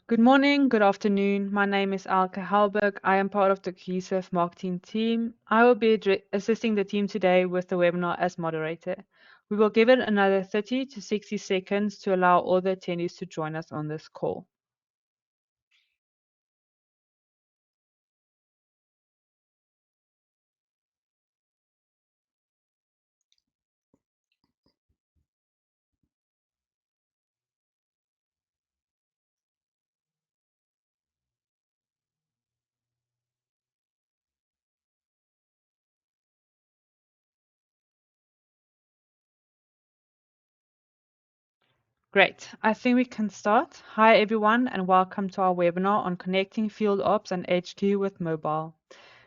Good morning, good afternoon. My name is Alka Halberg. I am part of the Cohesive marketing team. I will be assisting the team today with the webinar as moderator. We will give it another 30 to 60 seconds to allow all the attendees to join us on this call. Great. I think we can start. Hi, everyone, and welcome to our webinar on connecting field ops and HQ with mobile.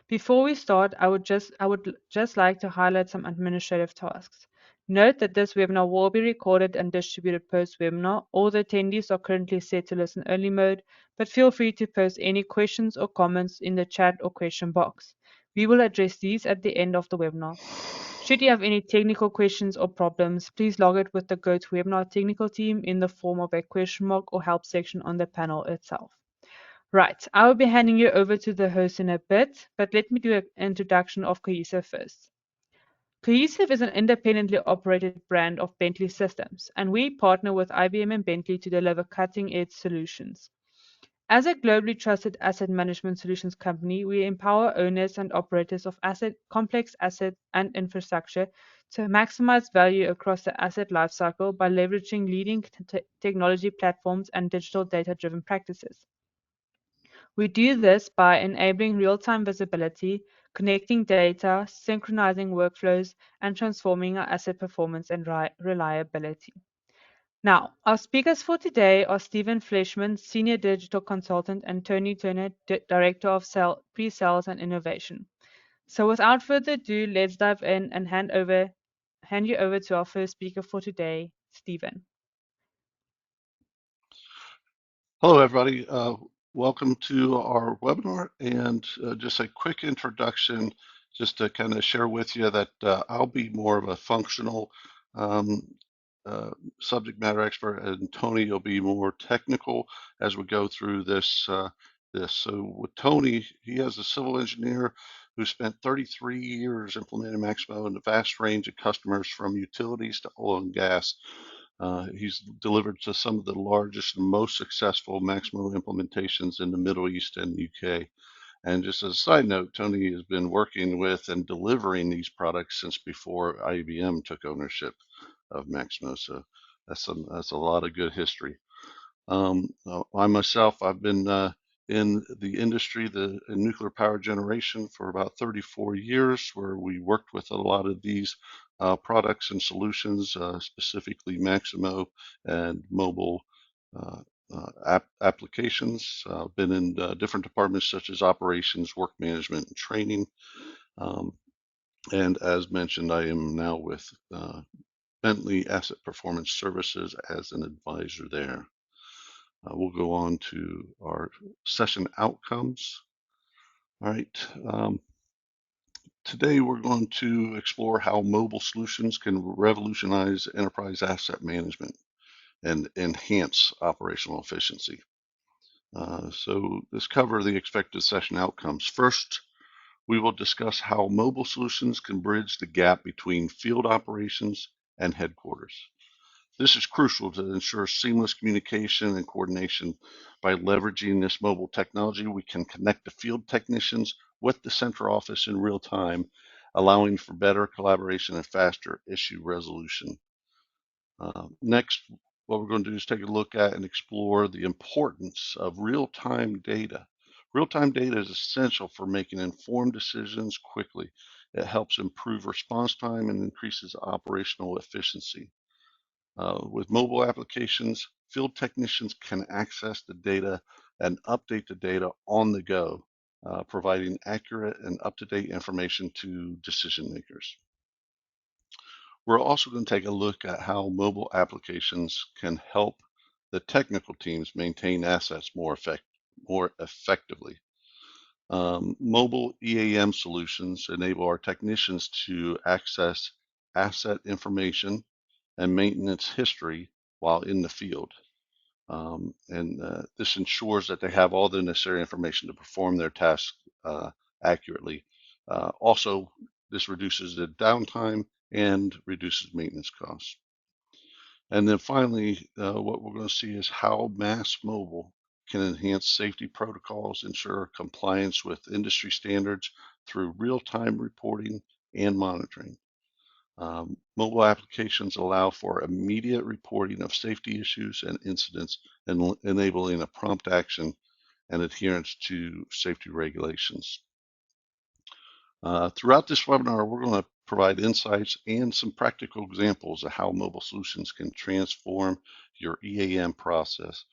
Before we start, I would just like to highlight some administrative tasks. Note that this webinar will be recorded and distributed post-webinar. All the attendees are currently set to listen-only mode, but feel free to post any questions or comments in the chat or question box. We will address these at the end of the webinar. Should you have any technical questions or problems, please log it with the GoToWebinar technical team in the form of a question mark or help section on the panel itself. Right, I will be handing you over to the host in a bit, but let me do an introduction of Cohesive first. Cohesive is an independently operated brand of Bentley Systems, and we partner with IBM and Bentley to deliver cutting-edge solutions. As a globally trusted asset management solutions company, we empower owners and operators of complex asset and infrastructure to maximize value across the asset lifecycle by leveraging leading technology platforms and digital data-driven practices. We do this by enabling real-time visibility, connecting data, synchronizing workflows, and transforming our asset performance and reliability. Now, our speakers for today are Stephen Fleshman, Senior Digital Consultant, and Tony Turner, Director of Pre-Sales and Innovation. So without further ado, let's dive in and hand you over to our first speaker for today, Stephen. Hello, everybody. Welcome to our webinar, and just a quick introduction, just to kind of share with you that I'll be more of a functional um, subject matter expert, and Tony will be more technical as we go through this. So with Tony, he has a civil engineer who spent 33 years implementing Maximo in a vast range of customers from utilities to oil and gas. He's delivered to some of the largest and most successful Maximo implementations in the Middle East and UK. And just as a side note, Tony has been working with and delivering these products since before IBM took ownership of Maximo. So that's a lot of good history. I myself, I've been in the industry, in nuclear power generation for about 34 years, where we worked with a lot of these products and solutions, specifically Maximo and mobile applications. Been in different departments such as operations, work management, and training. Um, and as mentioned, I am now with Bentley Asset Performance Services as an advisor there. We'll go on to our session outcomes. All right. Today we're going to explore how mobile solutions can revolutionize enterprise asset management and enhance operational efficiency. So let's cover the expected session outcomes. First, we will discuss how mobile solutions can bridge the gap between field operations and headquarters. This is crucial to ensure seamless communication and coordination. By leveraging this mobile technology, we can connect the field technicians with the central office in real time, allowing for better collaboration and faster issue resolution. Next, what we're going to do is take a look at and explore the importance of real-time data. Real-time data is essential for making informed decisions quickly. It helps improve response time and increases operational efficiency. With mobile applications, field technicians can access the data and update the data on the go, providing accurate and up-to-date information to decision makers. We're also going to take a look at how mobile applications can help the technical teams maintain assets more effectively. Mobile EAM solutions enable our technicians to access asset information and maintenance history while in the field. This ensures that they have all the necessary information to perform their tasks accurately. Also, this reduces the downtime and reduces maintenance costs. And then finally, what we're going to see is how Mass Mobile can enhance safety protocols, ensure compliance with industry standards through real-time reporting and monitoring. Mobile applications allow for immediate reporting of safety issues and incidents, and enabling a prompt action and adherence to safety regulations. Throughout this webinar, we're going to provide insights and some practical examples of how mobile solutions can transform your EAM process.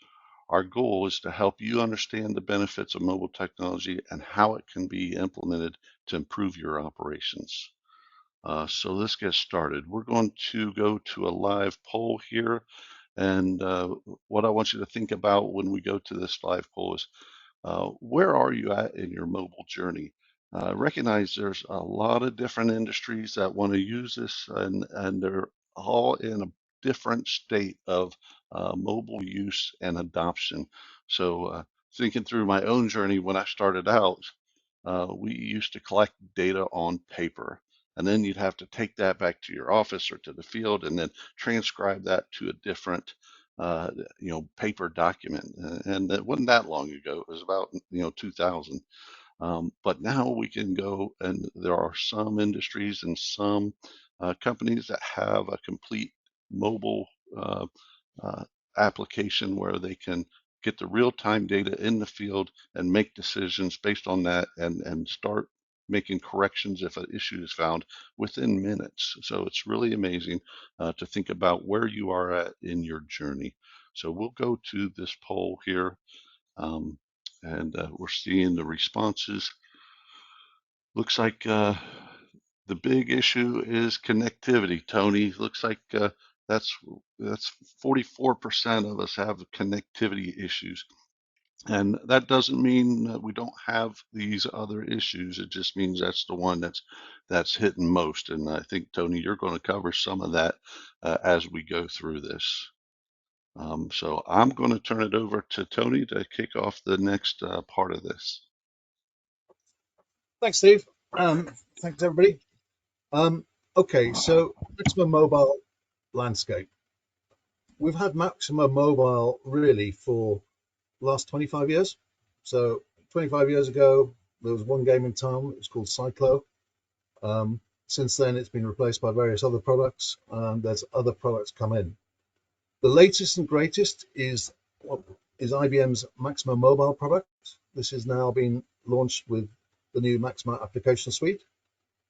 Our goal is to help you understand the benefits of mobile technology and how it can be implemented to improve your operations. So let's get started. We're going to go to a live poll here. And what I want you to think about when we go to this live poll is, where are you at in your mobile journey? Recognize there's a lot of different industries that want to use this, and they're all in a different state of mobile use and adoption. So thinking through my own journey, when I started out, we used to collect data on paper. And then you'd have to take that back to your office or to the field and then transcribe that to a different paper document. And it wasn't that long ago. It was about 2000. But now we can go, and there are some industries and some companies that have a complete mobile application where they can get the real-time data in the field and make decisions based on that, and start making corrections if an issue is found within minutes. So it's really amazing to think about where you are at in your journey. So we'll go to this poll here, and we're seeing the responses. Looks like the big issue is connectivity, Tony. Looks like that's 44% of us have connectivity issues. And that doesn't mean that we don't have these other issues. It just means that's the one that's hitting most. And I think, Tony, you're going to cover some of that as we go through this. So I'm going to turn it over to Tony to kick off the next part of this. Thanks, Steve. Thanks, everybody. Okay, so Maximo Mobile landscape. We've had Maximo Mobile really for the last 25 years. So 25 years ago, there was one game in town. It was called Cyclo. Since then, it's been replaced by various other products, and there's other products come in. The latest and greatest is IBM's Maximo Mobile product. This has now been launched with the new Maximo application suite.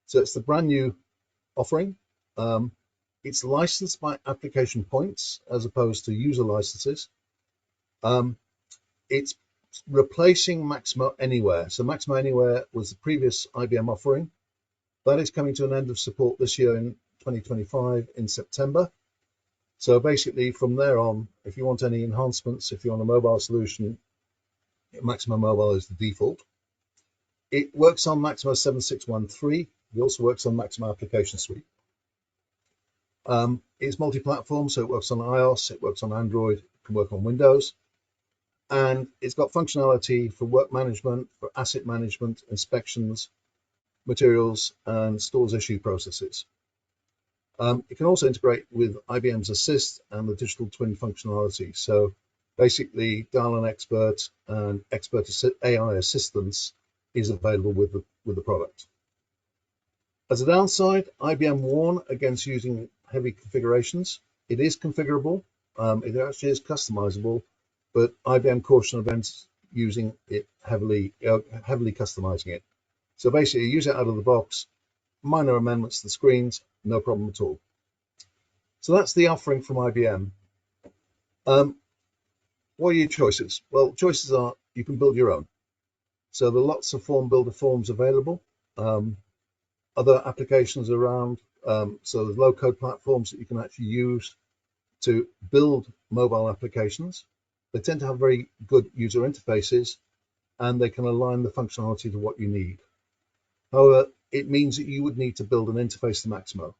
So it's the brand new offering. It's licensed by application points as opposed to user licenses. It's replacing Maximo Anywhere. So Maximo Anywhere was the previous IBM offering. That is coming to an end of support this year in 2025 in September. So basically from there on, if you want any enhancements, if you're on a mobile solution, Maximo Mobile is the default. It works on Maximo 7613. It also works on Maximo Application Suite. It's multi-platform, so it works on iOS, it works on Android, it can work on Windows. And it's got functionality for work management, for asset management, inspections, materials, and stores issue processes. It can also integrate with IBM's Assist and the digital twin functionality. So basically, Dial an Expert and Expert AI assistance is available with the product. As a downside, IBM warn against using heavy configurations. It is configurable. It actually is customizable, but IBM caution against using it heavily customizing it. So basically, use it out of the box, minor amendments to the screens, no problem at all. So that's the offering from IBM. What are your choices? Well, choices are you can build your own. So there are lots of form builder forms available. Other applications around. So there's low-code platforms that you can actually use to build mobile applications. They tend to have very good user interfaces, and they can align the functionality to what you need. However, it means that you would need to build an interface to Maximo.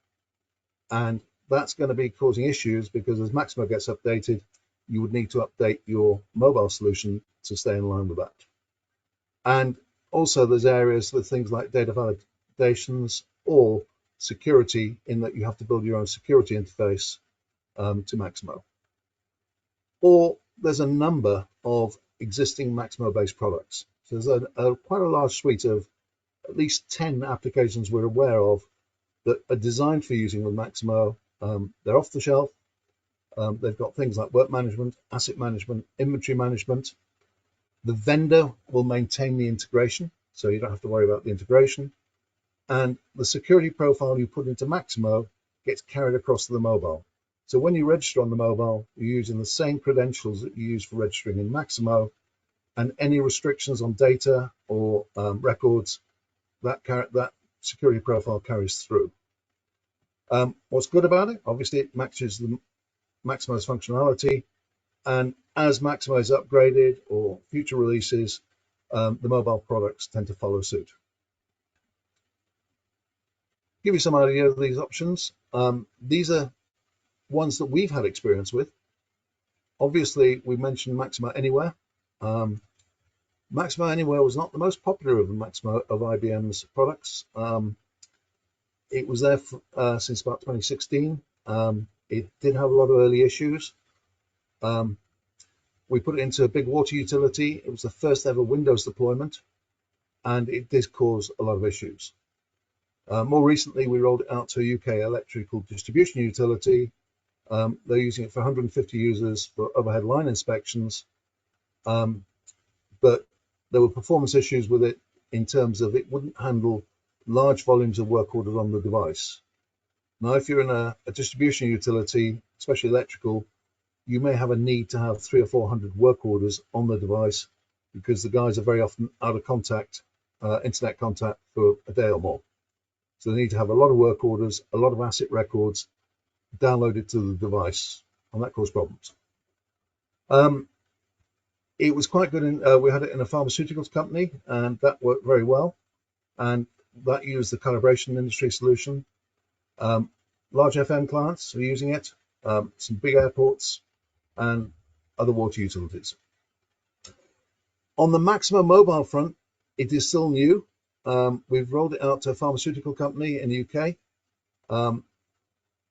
And that's going to be causing issues because as Maximo gets updated, you would need to update your mobile solution to stay in line with that. And also there's areas with things like data validations or security, in that you have to build your own security interface to Maximo. Or there's a number of existing Maximo-based products. So there's quite a large suite of at least 10 applications we're aware of that are designed for using with Maximo. They're off the shelf. They've got things like work management, asset management, inventory management. The vendor will maintain the integration, so you don't have to worry about the integration. And the security profile you put into Maximo gets carried across to the mobile. So when you register on the mobile, you're using the same credentials that you use for registering in Maximo, and any restrictions on data or records, that security profile carries through. What's good about it? Obviously, it matches the Maximo's functionality, and as Maximo is upgraded or future releases, the mobile products tend to follow suit. Give you some idea of these options. These are ones that we've had experience with. Obviously, we mentioned Maximo Anywhere. Maximo Anywhere was not the most popular of IBM's products. It was there since about 2016. It did have a lot of early issues. We put it into a big water utility. It was the first ever Windows deployment, and it did cause a lot of issues. More recently, we rolled it out to a UK electrical distribution utility. They're using it for 150 users for overhead line inspections, but there were performance issues with it in terms of it wouldn't handle large volumes of work orders on the device. Now, if you're in a distribution utility, especially electrical, you may have a need to have 300 or 400 work orders on the device, because the guys are very often out of contact, internet contact, for a day or more. So they need to have a lot of work orders, a lot of asset records downloaded to the device, and that caused problems. It was quite good. We had it in a pharmaceuticals company, and that worked very well. And that used the calibration industry solution. Large FM clients are using it, some big airports, and other water utilities. On the Maximo mobile front, it is still new. We've rolled it out to a pharmaceutical company in the UK.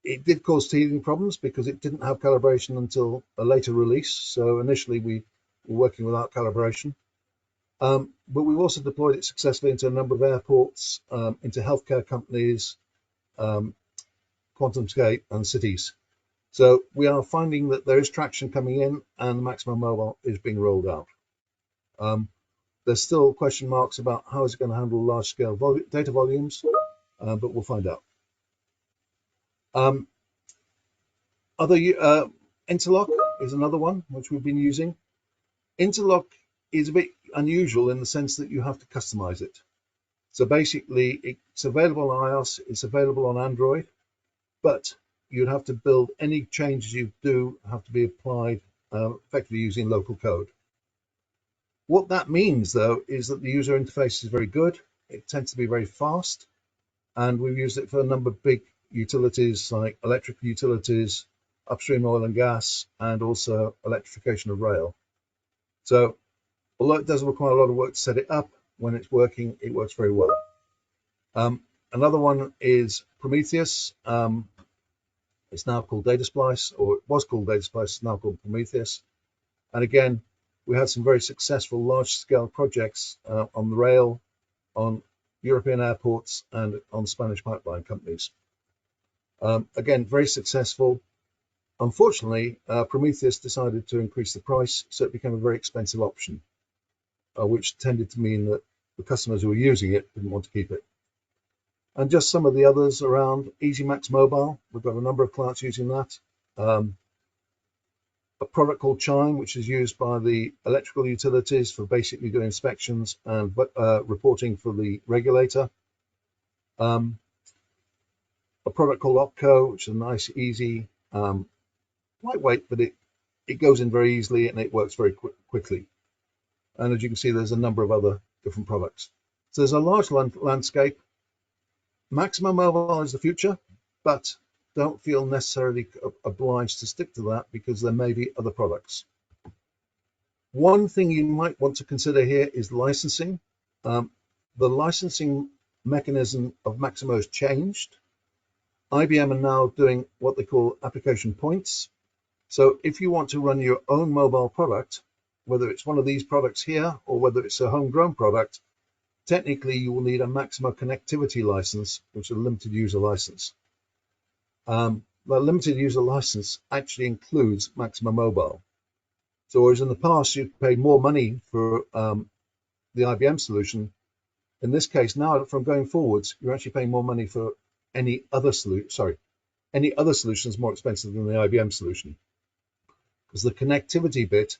It did cause teething problems because it didn't have calibration until a later release. So initially we were working without calibration. But we've also deployed it successfully into a number of airports, into healthcare companies, QuantumScape, and cities. So we are finding that there is traction coming in, and the Maximo Mobile is being rolled out. There's still question marks about how it's going to handle large-scale data volumes, but we'll find out. Interlock is another one which we've been using. Interlock is a bit unusual in the sense that you have to customize it. So basically, it's available on iOS, it's available on Android, but you'd have to build any changes you do have to be applied effectively using local code. What that means, though, is that the user interface is very good. It tends to be very fast, and we've used it for a number of big utilities like electric utilities, upstream oil and gas, and also electrification of rail. So although it does require a lot of work to set it up, when it's working, it works very well. Another one is Prometheus. It's now called DataSplice, or it was called DataSplice, it's now called Prometheus. And again, we had some very successful large-scale projects on the rail, on European airports, and on Spanish pipeline companies. Again, very successful. Unfortunately, Prometheus decided to increase the price, so it became a very expensive option, which tended to mean that the customers who were using it didn't want to keep it. And just some of the others around, EasyMax Mobile, we've got a number of clients using that. A product called Chime, which is used by the electrical utilities for basically doing inspections and reporting for the regulator. A product called Opco, which is a nice, easy, lightweight, but it goes in very easily and it works very quickly. And as you can see, there's a number of other different products. So there's a large landscape. Maximo Mobile is the future, but don't feel necessarily obliged to stick to that because there may be other products. One thing you might want to consider here is licensing. The licensing mechanism of Maximo has changed. IBM are now doing what they call application points. So if you want to run your own mobile product, whether it's one of these products here or whether it's a homegrown product, technically you will need a Maximo connectivity license, which is a limited user license. The limited user license actually includes Maximo Mobile. So whereas in the past you paid more money for the IBM solution, in this case now from going forwards you're actually paying more money for any other solution. Any other solution is more expensive than the IBM solution because the connectivity bit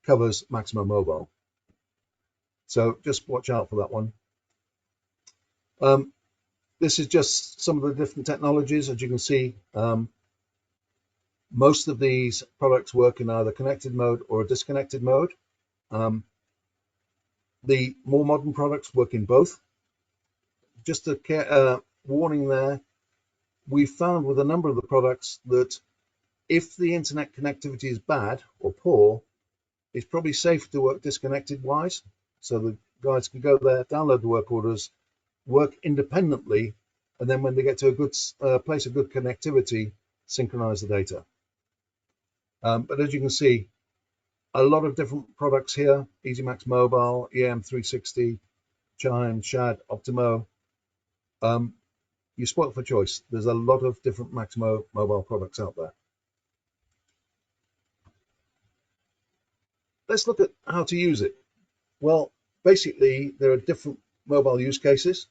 covers Maximo Mobile. So just watch out for that one. This is just some of the different technologies. As you can see, most of these products work in either connected mode or a disconnected mode. The more modern products work in both. Just a warning there, we found with a number of the products that if the internet connectivity is bad or poor, it's probably safe to work disconnected wise. So the guys can go there, download the work orders, work independently, and then when they get to a good place of good connectivity, synchronize the data. But as you can see, a lot of different products here: EasyMax Mobile, EM360, Chime, Shad, Optimo. You're spoiled for choice. There's a lot of different Maximo mobile products out there. Let's look at how to use it. Well, basically, there are different mobile use cases.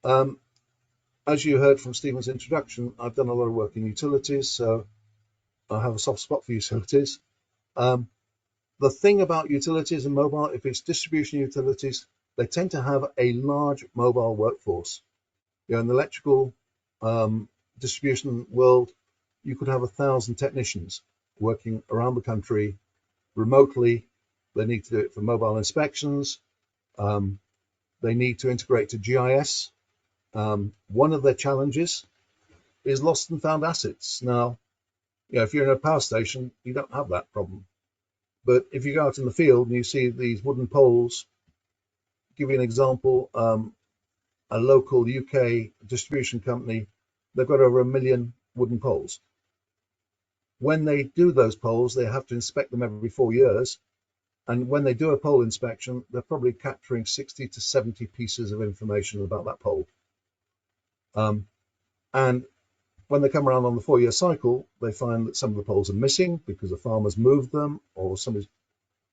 As you heard from Stephen's introduction, I've done a lot of work in utilities, so I have a soft spot for utilities. The thing about utilities and mobile, if it's distribution utilities, they tend to have a large mobile workforce. You know, in the electrical distribution world, you could have 1,000 technicians working around the country remotely. They need to do it for mobile inspections. They need to integrate to GIS. One of their challenges is lost and found assets. Now, you know, if you're in a power station, you don't have that problem. But if you go out in the field and you see these wooden poles, give you an example, a local UK distribution company, they've got over 1 million wooden poles. When they do those poles, they have to inspect them every 4 years. And when they do a pole inspection, they're probably capturing 60 to 70 pieces of information about that pole. And when they come around on the 4-year cycle, they find that some of the poles are missing because the farmer's moved them or somebody's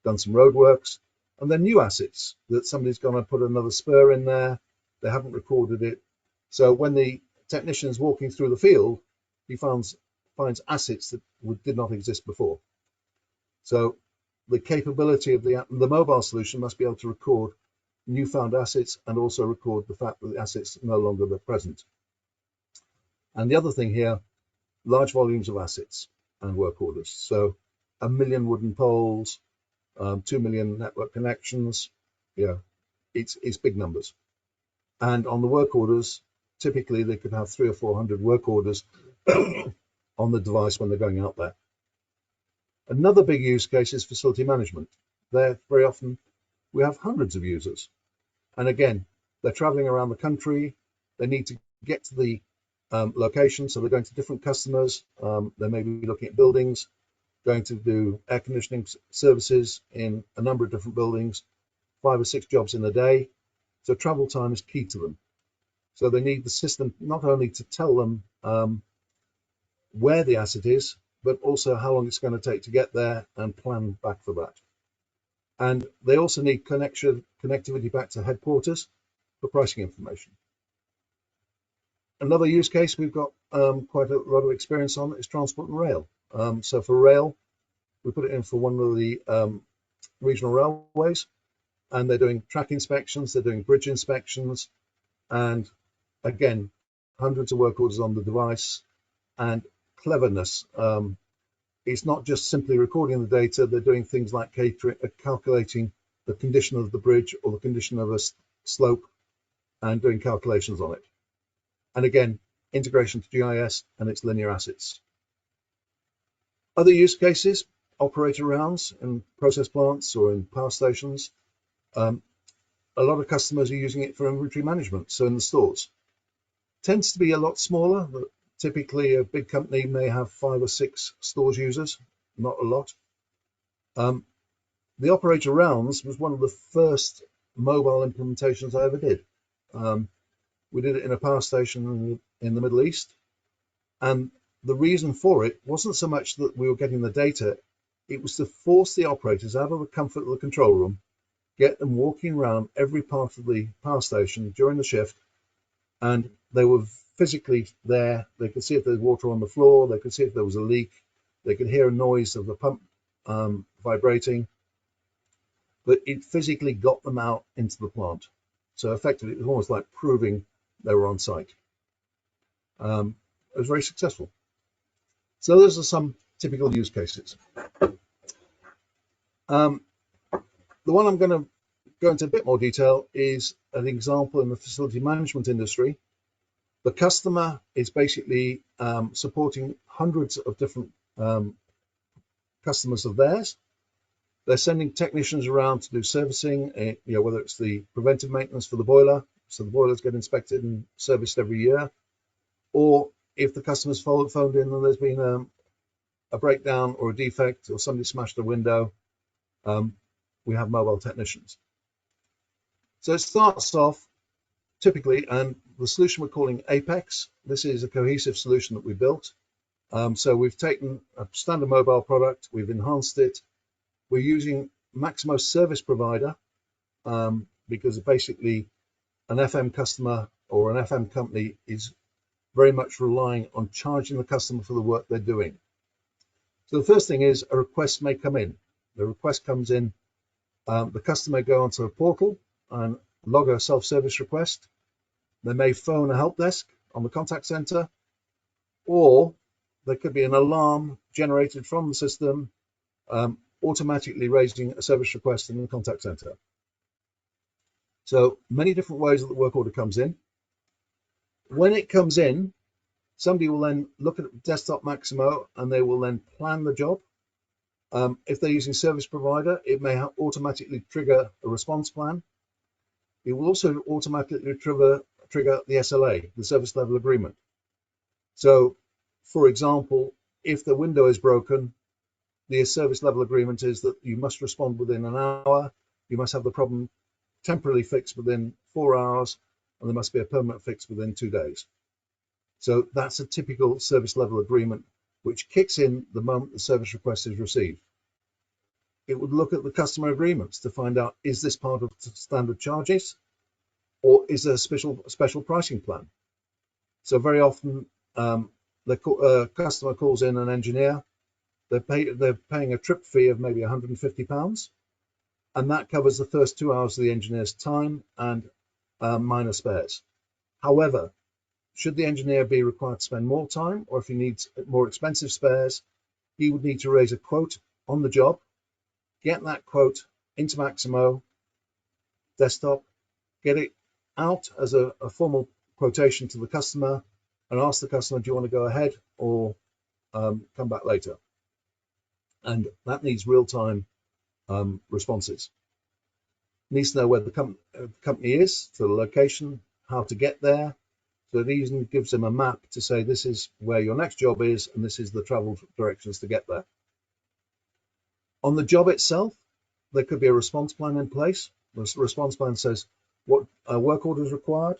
done some road works. And they're new assets that somebody's going to put another spur in there. They haven't recorded it. So when the technician's walking through the field, he finds assets that did not exist before. So the capability of the mobile solution must be able to record newfound assets and also record the fact that the assets are no longer present. And the other thing here, large volumes of assets and work orders. So 1 million wooden poles, 2 million network connections, it's big numbers. And on the work orders, typically they could have 300 or 400 work orders on the device when they're going out there. Another big use case is facility management. There, very often, we have hundreds of users. And again, they're traveling around the country. They need to get to the location, so they're going to different customers. They may be looking at buildings, going to do air conditioning services in a number of different buildings, 5 or 6 jobs in a day. So travel time is key to them. So they need the system not only to tell them where the asset is, but also how long it's going to take to get there and plan back for that. And they also need connectivity back to headquarters for pricing information. Another use case we've got quite a lot of experience on is transport and rail. So for rail, we put it in for one of the regional railways, and they're doing track inspections, they're doing bridge inspections, and again, hundreds of work orders on the device. And cleverness, it's not just simply recording the data, they're doing things like calculating the condition of the bridge or the condition of a slope and doing calculations on it. And again, integration to GIS, and its linear assets. Other use cases, operator rounds in process plants or in power stations. A lot of customers are using it for inventory management, so in the stores. Tends to be a lot smaller. Typically, a big company may have 5 or 6 stores users, not a lot. The operator rounds was one of the first mobile implementations I ever did. We did it in a power station in the Middle East, and the reason for it wasn't so much that we were getting the data, it was to force the operators out of the comfort of the control room, get them walking around every part of the power station during the shift, and they were physically there. They could see if there's water on the floor, they could see if there was a leak, they could hear a noise of the pump vibrating, but it physically got them out into the plant. So effectively, it was almost like proving they were on site. It was very successful. So those are some typical use cases. The one I'm going to go into a bit more detail is an example in the facility management industry. The customer is basically supporting hundreds of different customers of theirs. They're sending technicians around to do servicing, whether it's the preventive maintenance for the boiler, so the boilers get inspected and serviced every year, or if the customer's phoned in and there's been a breakdown or a defect or somebody smashed a window, we have mobile technicians. So it starts off typically, and the solution we're calling Apex. This is a cohesive solution that we built. So we've taken a standard mobile product, we've enhanced it. We're using Maximo Service Provider because basically an FM customer or an FM company is very much relying on charging the customer for the work they're doing. So the first thing is a request may come in. The request comes in, the customer may go onto a portal and log a self-service request. They may phone a help desk on the contact center, or there could be an alarm generated from the system automatically raising a service request in the contact center. So many different ways that the work order comes in. When it comes in, somebody will then look at Desktop Maximo and they will then plan the job. If they're using Service Provider, it may automatically trigger a response plan. It will also automatically trigger the SLA, the Service Level Agreement. So, for example, if the window is broken, the Service Level Agreement is that you must respond within an hour, you must have the problem temporarily fixed within 4 hours, and there must be a permanent fix within 2 days. So that's a typical Service Level Agreement, which kicks in the moment the service request is received. It would look at the customer agreements to find out, is this part of standard charges, or is there a special pricing plan? So very often the customer calls in an engineer, they're paying a trip fee of maybe £150, and that covers the first 2 hours of the engineer's time and minor spares. However, should the engineer be required to spend more time, or if he needs more expensive spares, he would need to raise a quote on the job, get that quote into Maximo Desktop, get it out as a formal quotation to the customer, and ask the customer, do you want to go ahead or come back later? And that needs real-time responses. Needs to know where the company is, so the location, how to get there. So it even gives them a map to say this is where your next job is and this is the travel directions to get there. On the job itself, there could be a response plan in place. The response plan says what work order is required,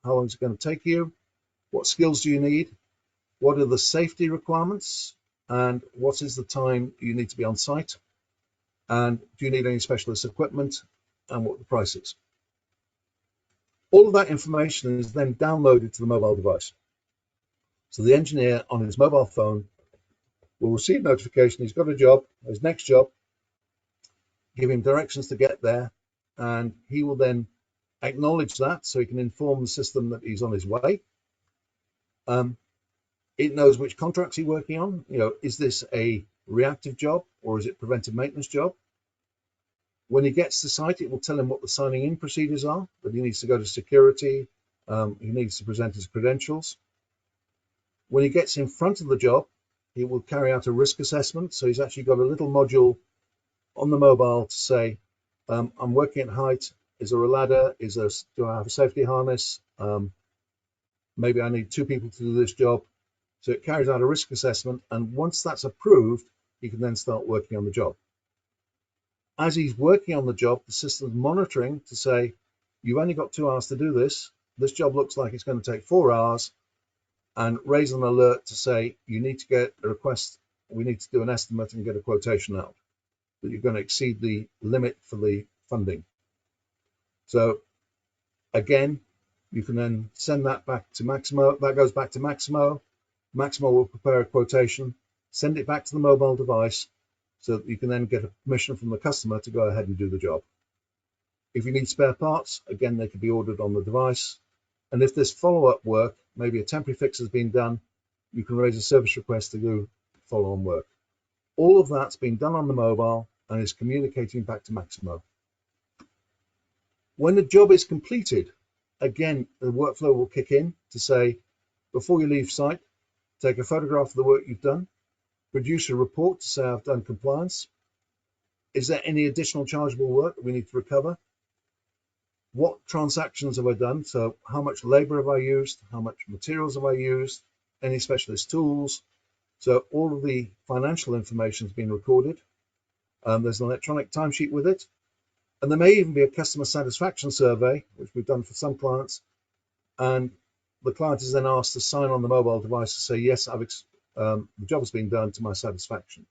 how long is it going to take you, what skills do you need, what are the safety requirements, and what is the time you need to be on site, and do you need any specialist equipment, and what the price is. All of that information is then downloaded to the mobile device. So the engineer on his mobile phone will receive notification he's got a job, his next job, give him directions to get there, and he will then acknowledge that so he can inform the system that he's on his way. It knows which contracts he's working on. Is this a reactive job or is it preventive maintenance job? When he gets to site, it will tell him what the signing in procedures are, that he needs to go to security, he needs to present his credentials. When he gets in front of the job, he will carry out a risk assessment. So he's actually got a little module on the mobile to say, I'm working at height. Is there a ladder? Do I have a safety harness? Maybe I need 2 people to do this job. So it carries out a risk assessment, and once that's approved, he can then start working on the job. As he's working on the job, the system's monitoring to say, you've only got 2 hours to do this. This job looks like it's going to take 4 hours, and raise an alert to say, you need to get a request. We need to do an estimate and get a quotation out, that you're going to exceed the limit for the funding. So again, you can then send that back to Maximo. That goes back to Maximo. Maximo will prepare a quotation, send it back to the mobile device so that you can then get a permission from the customer to go ahead and do the job. If you need spare parts, again, they can be ordered on the device. And if there's follow-up work, maybe a temporary fix has been done, you can raise a service request to do follow-on work. All of that's been done on the mobile and is communicating back to Maximo. When the job is completed, again, the workflow will kick in to say, before you leave site, take a photograph of the work you've done, produce a report to say I've done compliance. Is there any additional chargeable work that we need to recover? What transactions have I done? So how much labor have I used? How much materials have I used? Any specialist tools? So all of the financial information has been recorded. There's an electronic timesheet with it. And there may even be a customer satisfaction survey, which we've done for some clients. And the client is then asked to sign on the mobile device to say, yes, the job has been done to my satisfaction.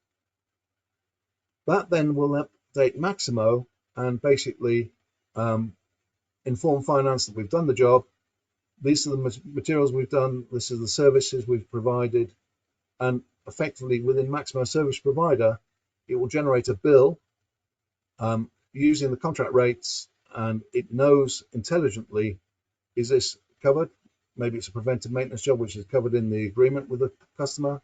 That then will update Maximo and basically inform finance that we've done the job. These are the materials we've done. This is the services we've provided. And effectively within Maximo Service Provider, it will generate a bill using the contract rates, and it knows intelligently, is this covered? Maybe it's a preventive maintenance job, which is covered in the agreement with the customer.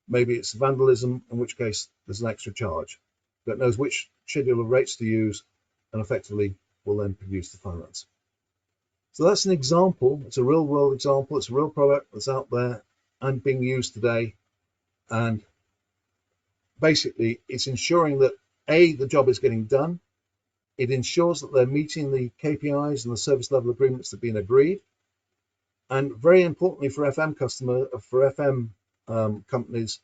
Maybe it's vandalism, in which case there's an extra charge. That knows which schedule of rates to use and effectively will then produce the finance. So that's an example. It's a real world example. It's a real product that's out there and being used today. And basically it's ensuring that the job is getting done. It ensures that they're meeting the KPIs and the service level agreements that have been agreed. And very importantly for FM companies,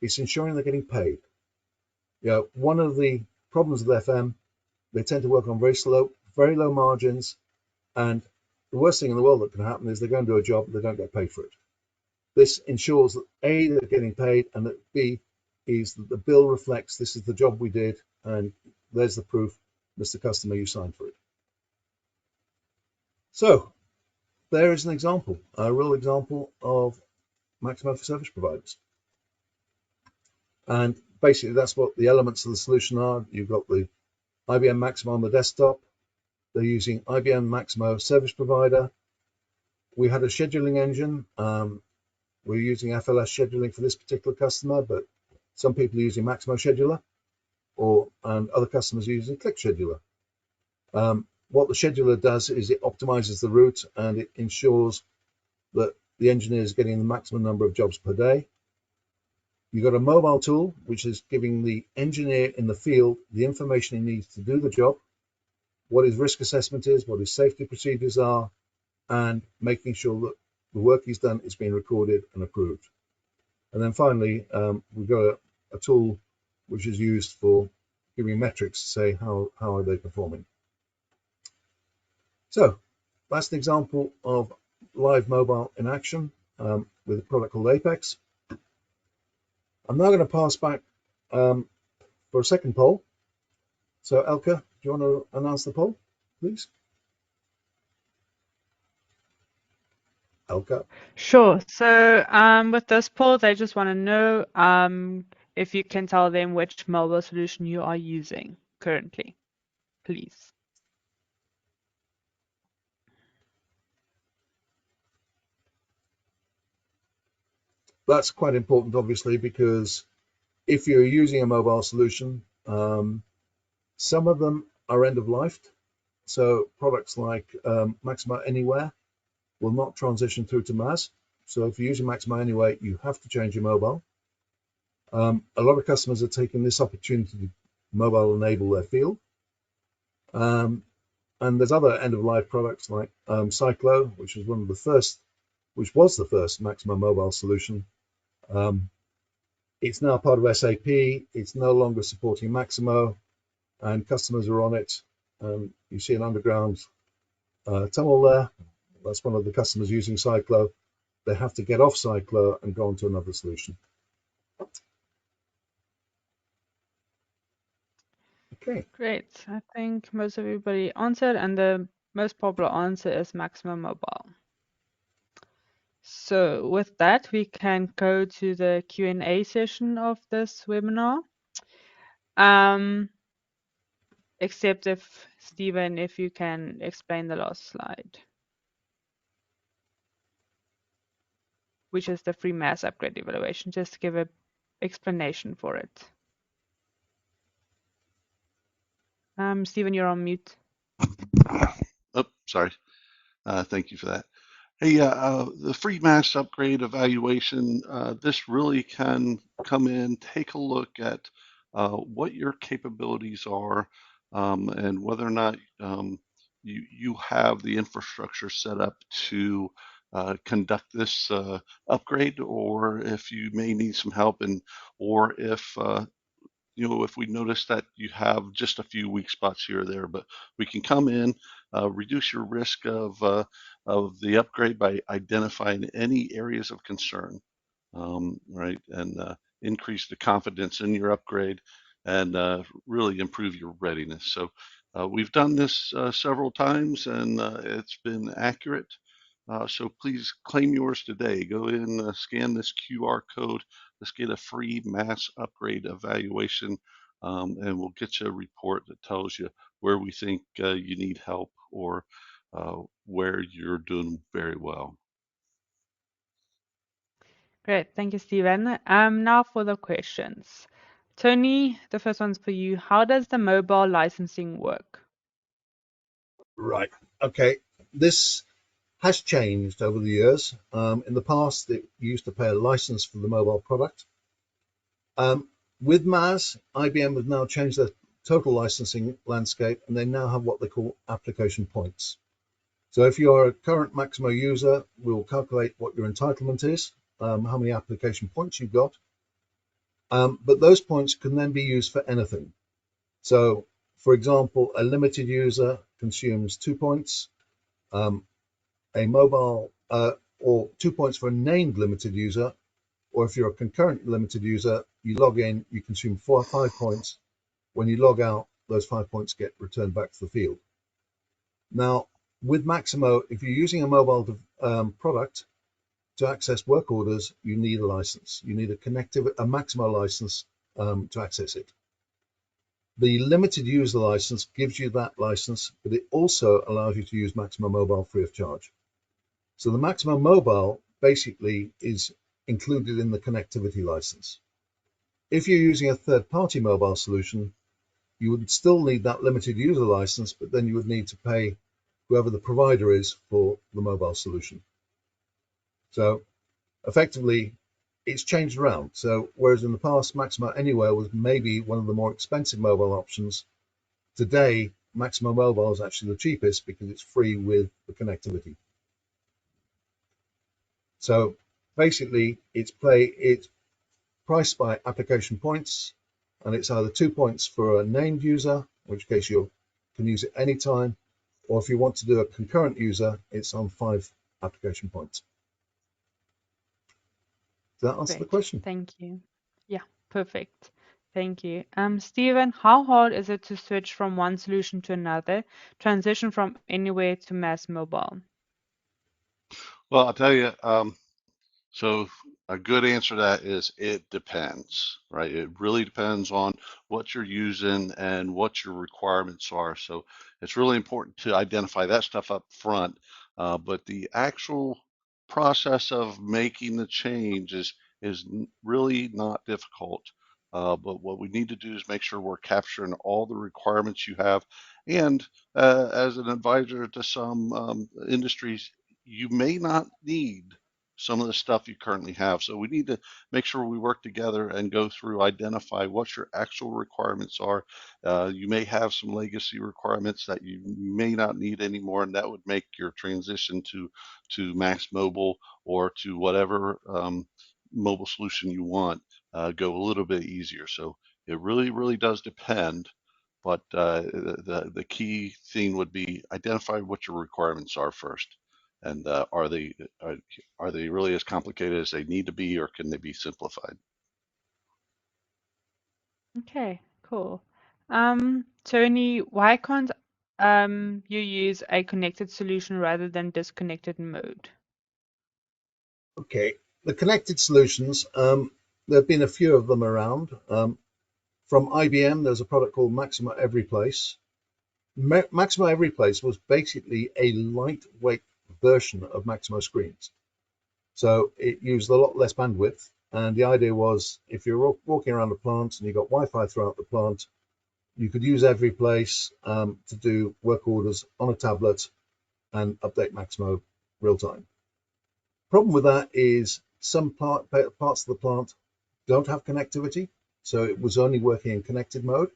it's ensuring they're getting paid. One of the problems with FM, they tend to work on very low margins, and the worst thing in the world that can happen is they go and do a job and they don't get paid for it. This ensures that A, they're getting paid, and that B, is that the bill reflects this is the job we did, and there's the proof, Mr. Customer, you signed for it. So there is an example, a real example of Maximo for service providers. And basically that's what the elements of the solution are. You've got the IBM Maximo on the desktop. They're using IBM Maximo Service Provider. We had a scheduling engine. We're using FLS scheduling for this particular customer, but some people are using Maximo Scheduler, and other customers are using Click Scheduler. What the scheduler does is it optimizes the route and it ensures that the engineer is getting the maximum number of jobs per day. You've got a mobile tool, which is giving the engineer in the field the information he needs to do the job, what his risk assessment is, what his safety procedures are, and making sure that the work he's done is being recorded and approved. And then finally, we've got a tool which is used for giving metrics to say how are they performing. So that's an example of live mobile in action with a product called Apex. I'm now going to pass back for a second poll. So Elke, do you want to announce the poll, please? Elke. Sure. So with this poll, they just want to know if you can tell them which mobile solution you are using currently, please. That's quite important, obviously, because if you're using a mobile solution, some of them are end of life. So products like Maximo Anywhere will not transition through to MAS. So if you're using Maximo anyway, you have to change your mobile. A lot of customers are taking this opportunity to mobile enable their field. And there's other end-of-life products like Cyclo, which was the first Maximo mobile solution. It's now part of SAP. It's no longer supporting Maximo, and customers are on it. You see an underground tunnel there. That's one of the customers using Cyclo. They have to get off Cyclo and go on to another solution. Okay. Great. I think most of everybody answered, and the most popular answer is Maximo Mobile. So with that, we can go to the Q&A session of this webinar. Except if, Stephen, if you can explain the last slide, which is the free mass upgrade evaluation, just to give an explanation for it. Stephen, you're on mute. Oh, sorry. Thank you for that. Hey, the free mass upgrade evaluation, this really can come in, take a look at what your capabilities are, and whether or not you have the infrastructure set up to conduct this upgrade, or if you may need some help, or if if we notice that you have just a few weak spots here or there, but we can come in, reduce your risk of the upgrade by identifying any areas of concern, right, and increase the confidence in your upgrade and really improve your readiness. So we've done this several times, and it's been accurate. So please claim yours today. Go in, scan this QR code. Let's get a free mass upgrade evaluation, and we'll get you a report that tells you where we think you need help or where you're doing very well. Great, thank you, Stephen. Now for the questions. Tony, the first one's for you. How does the mobile licensing work? Right. Okay. This has changed over the years. In the past, you used to pay a license for the mobile product. With MAS, IBM has now changed their total licensing landscape, and they now have what they call application points. So if you're a current Maximo user, we'll calculate what your entitlement is, how many application points you've got. But those points can then be used for anything. So, for example, a limited user consumes 2 points. A mobile or 2 points for a named limited user, or if you're a concurrent limited user, you log in, you consume 4 or 5 points. When you log out, those 5 points get returned back to the field. Now, with Maximo, if you're using a mobile product to access work orders, you need a license. You need a Maximo license to access it. The limited user license gives you that license, but it also allows you to use Maximo Mobile free of charge. So the Maximo Mobile basically is included in the connectivity license. If you're using a third-party mobile solution, you would still need that limited user license, but then you would need to pay whoever the provider is for the mobile solution. So effectively, it's changed around. So whereas in the past, Maximo Anywhere was maybe one of the more expensive mobile options, today Maximo Mobile is actually the cheapest because it's free with the connectivity. So basically, it's priced by application points, and it's either 2 points for a named user, in which case you can use it anytime, or if you want to do a concurrent user, it's on 5 application points. Does that answer the question? Thank you. Yeah, perfect. Thank you. Stephen, how hard is it to switch from one solution to another, transition from anywhere to mass mobile? Well, I'll tell you, so a good answer to that is it depends, right? It really depends on what you're using and what your requirements are. So it's really important to identify that stuff up front. But the actual process of making the change is really not difficult. But what we need to do is make sure we're capturing all the requirements you have. And as an advisor to some industries, you may not need some of the stuff you currently have. So we need to make sure we work together and go through, identify what your actual requirements are. You may have some legacy requirements that you may not need anymore, and that would make your transition to Max Mobile or to whatever mobile solution you want go a little bit easier. So it really does depend. But the key thing would be identify what your requirements are first, and are they really as complicated as they need to be, or can they be simplified? Okay, cool. Tony, why can't you use a connected solution rather than disconnected mode? Okay, the connected solutions, there have been a few of them around. From IBM, there's a product called Maxima Everyplace. Maxima Everyplace was basically a lightweight version of Maximo Screens. So it used a lot less bandwidth. And the idea was if you're walking around the plant and you've got Wi-Fi throughout the plant, you could use Everyplace to do work orders on a tablet and update Maximo real time. Problem with that is some parts of the plant don't have connectivity, so it was only working in connected mode.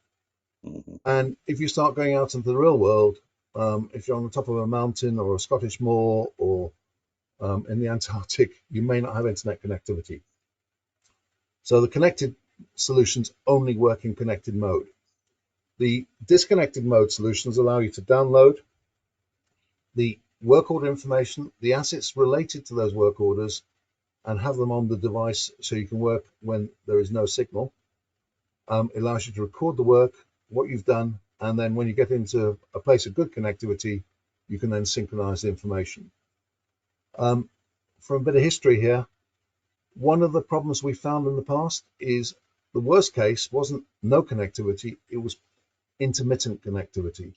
Mm-hmm. And if you start going out into the real world, if you're on the top of a mountain or a Scottish moor or in the Antarctic, you may not have internet connectivity. So the connected solutions only work in connected mode. The disconnected mode solutions allow you to download the work order information, the assets related to those work orders, and have them on the device so you can work when there is no signal. It allows you to record the work, what you've done, and then when you get into a place of good connectivity, you can then synchronize the information. From a bit of history here, one of the problems we found in the past is the worst case wasn't no connectivity, it was intermittent connectivity.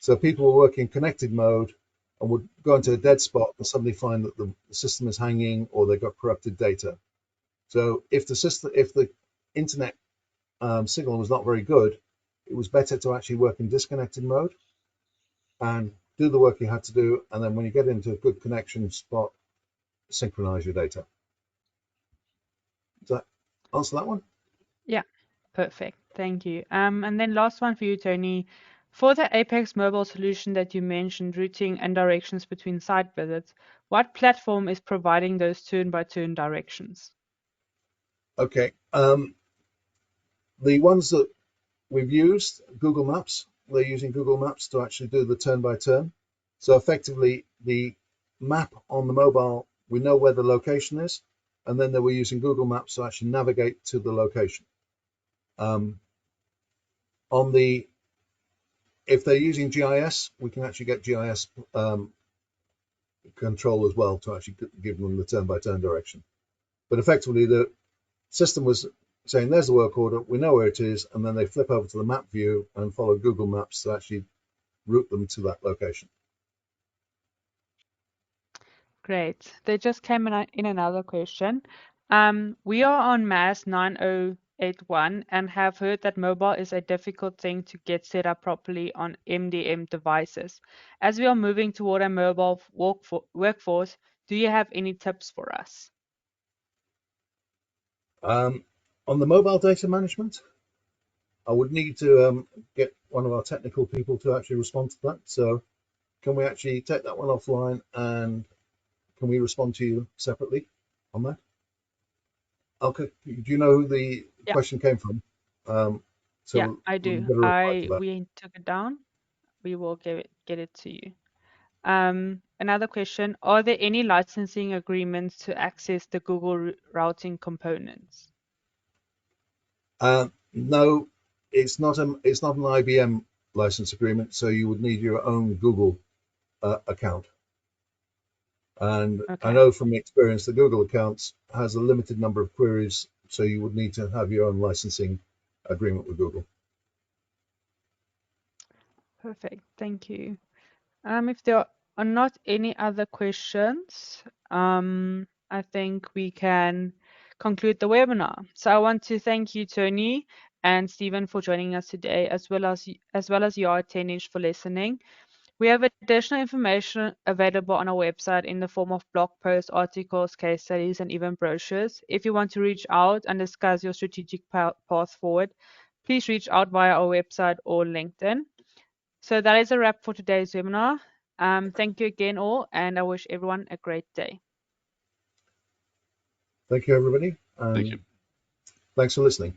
So people were working connected mode and would go into a dead spot and suddenly find that the system is hanging or they got corrupted data. So if the internet signal was not very good, it was better to actually work in disconnected mode and do the work you had to do, and then when you get into a good connection spot, synchronize your data. Does that answer that one? Yeah, perfect. Thank you. And then last one for you, Tony. For the Apex mobile solution that you mentioned, routing and directions between site visits, what platform is providing those turn-by-turn directions? Okay. The ones that we've used, Google Maps, they're using Google Maps to actually do the turn by turn. So effectively, the map on the mobile, we know where the location is, and then they were using Google Maps to actually navigate to the location. If they're using GIS, we can actually get GIS control as well to actually give them the turn by turn direction. But effectively, the system was saying there's the work order, we know where it is, and then they flip over to the map view and follow Google Maps to actually route them to that location. Great. There just came in another question. We are on MAS 9081 and have heard that mobile is a difficult thing to get set up properly on MDM devices. As we are moving toward a mobile workforce, do you have any tips for us? On the mobile data management, I would need to get one of our technical people to actually respond to that. So can we actually take that one offline, and can we respond to you separately on that? Okay. Do you know who the question came from? Yeah, I do. We took it down. We will get it to you. Another question, are there any licensing agreements to access the Google routing components? No, it's not an IBM license agreement, so you would need your own Google account. And okay. I know from experience the Google accounts has a limited number of queries, so you would need to have your own licensing agreement with Google. Perfect, thank you. If there are not any other questions, I think we can conclude the webinar. So I want to thank you, Tony and Stephen, for joining us today, as well as you, our attendees, for listening. We have additional information available on our website in the form of blog posts, articles, case studies, and even brochures. If you want to reach out and discuss your strategic path forward, please reach out via our website or LinkedIn. So that is a wrap for today's webinar. Thank you again all, and I wish everyone a great day. Thank you, everybody. Thank you. Thanks for listening.